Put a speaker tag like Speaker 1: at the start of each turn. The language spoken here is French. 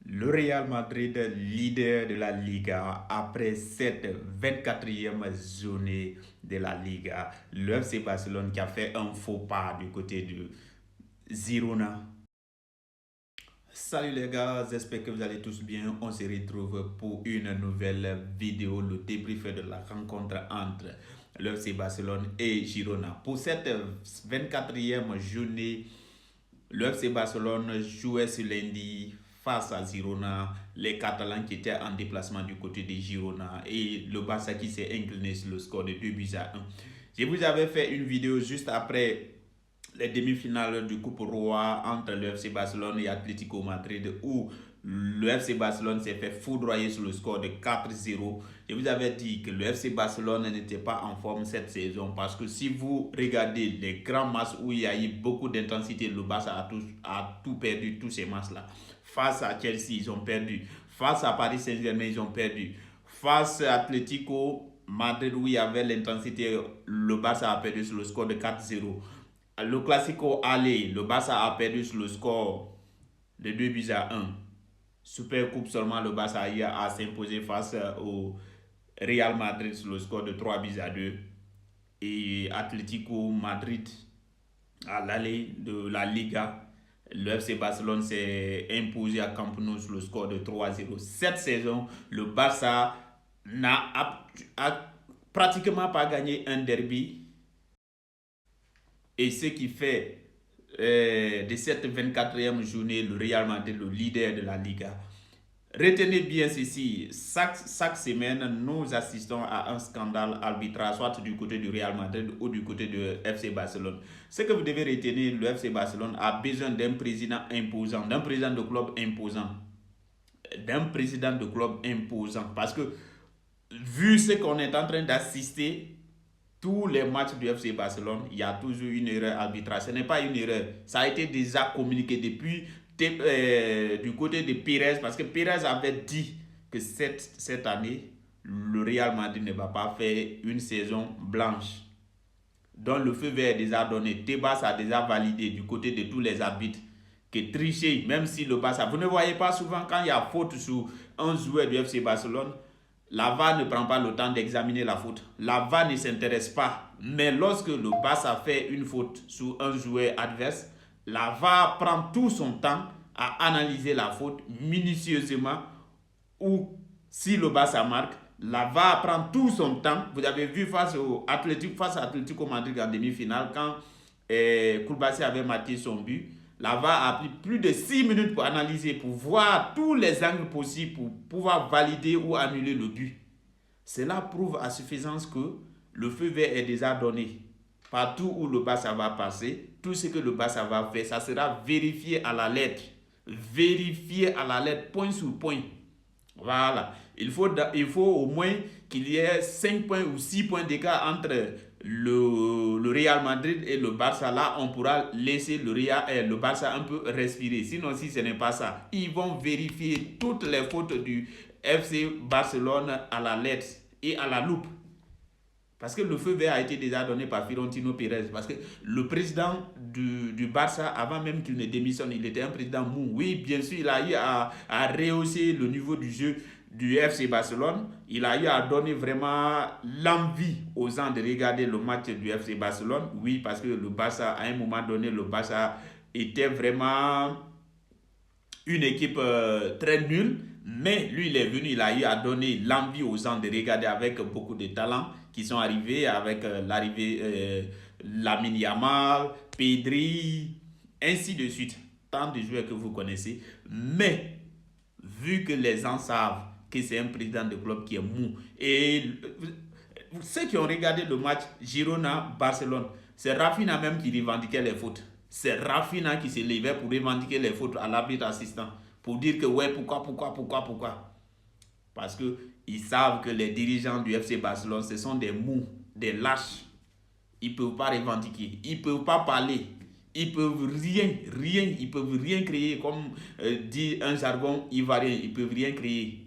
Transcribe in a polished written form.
Speaker 1: Le Real Madrid, leader de la Liga, après cette 24e journée de la Liga, le FC Barcelone qui a fait un faux pas du côté de Girona. Salut les gars, j'espère que vous allez tous bien. On se retrouve pour une nouvelle vidéo, le débrief de la rencontre entre le FC Barcelone et Girona. Pour cette 24e journée, le FC Barcelone jouait ce lundi face à Girona, les Catalans qui étaient en déplacement du côté de Girona et le Barça qui s'est incliné sur le score de 2-1. Je vous avais fait une vidéo juste après les demi-finales du Coupe Roi entre le FC Barcelone et Atlético Madrid où le FC Barcelone s'est fait foudroyer sur le score de 4-0. Je vous avais dit que le FC Barcelone n'était pas en forme cette saison parce que si vous regardez les grands matchs où il y a eu beaucoup d'intensité, le Barça a tout perdu, tous ces matchs-là. Face à Chelsea, ils ont perdu. Face à Paris Saint-Germain, ils ont perdu. Face à Atlético Madrid, où il y avait l'intensité, le Barça a perdu sur le score de 4-0. Le Classico aller, le Barça a perdu sur le score de 2-1. Super Coupe seulement, le Barça a s'imposé face au Real Madrid sur le score de 3-2. Et Atlético Madrid à l'aller de la Liga, le FC Barcelone s'est imposé à Camp Nou sur le score de 3-0. Cette saison, le Barça n'a pratiquement pas gagné un derby. Et ce qui fait de cette 24e journée le Real Madrid le leader de la Liga. Retenez bien ceci, chaque semaine, nous assistons à un scandale arbitral, soit du côté du Real Madrid ou du côté du FC Barcelone. Ce que vous devez retenir, le FC Barcelone a besoin d'un président imposant, d'un président de club imposant. Parce que, vu ce qu'on est en train d'assister, tous les matchs du FC Barcelone, il y a toujours une erreur arbitrale. Ce n'est pas une erreur. Ça a été déjà communiqué depuis du côté de Pérez, parce que Pérez avait dit que cette année, le Real Madrid ne va pas faire une saison blanche. Donc le feu vert est déjà donné. Tebas a déjà validé du côté de tous les arbitres que tricher, même si le Barça, vous ne voyez pas souvent quand il y a faute sur un joueur du FC Barcelone, la VAR ne prend pas le temps d'examiner la faute. La VAR ne s'intéresse pas. Mais lorsque le Barça fait une faute sur un joueur adverse, la VAR prend tout son temps à analyser la faute minutieusement. Ou si le Barça marque, la VAR prend tout son temps. Vous avez vu face à Atlético Madrid en demi-finale, quand Koulibaly avait marqué son but, la VAR a pris plus de 6 minutes pour analyser, pour voir tous les angles possibles, pour pouvoir valider ou annuler le but. Cela prouve à suffisance que le feu vert est déjà donné. Partout où le Barça va passer, tout ce que le Barça va faire, ça sera vérifié à la lettre. Vérifié à la lettre, point sur point. Voilà. Il faut au moins qu'il y ait 5 points ou 6 points d'écart entre le Real Madrid et le Barça. Là, on pourra laisser le Barça un peu respirer. Sinon, si ce n'est pas ça, ils vont vérifier toutes les fautes du FC Barcelone à la lettre et à la loupe. Parce que le feu vert a été déjà donné par Florentino Pérez. Parce que le président du Barça, avant même qu'il ne démissionne, il était un président mou. Oui, bien sûr, il a eu à rehausser le niveau du jeu du FC Barcelone. Il a eu à donner vraiment l'envie aux gens de regarder le match du FC Barcelone. Oui, parce que le Barça, à un moment donné, le Barça était vraiment une équipe très nulle. Mais lui, il est venu, il a eu à donner l'envie aux gens de regarder avec beaucoup de talents qui sont arrivés avec l'arrivée Lamine Yamal, Pedri, ainsi de suite. Tant de joueurs que vous connaissez. Mais, vu que les gens savent que c'est un président de club qui est mou, et ceux qui ont regardé le match Girona-Barcelone, c'est Rafinha même qui revendiquait les fautes. C'est Rafinha qui se levait pour revendiquer les fautes à l'arbitre assistant. Pour dire que ouais, pourquoi. Parce qu'ils savent que les dirigeants du FC Barcelone, ce sont des mous, des lâches. Ils ne peuvent pas revendiquer, ils ne peuvent pas parler. Ils peuvent rien créer, comme dit un jargon ivoirien, ils ne peuvent rien créer.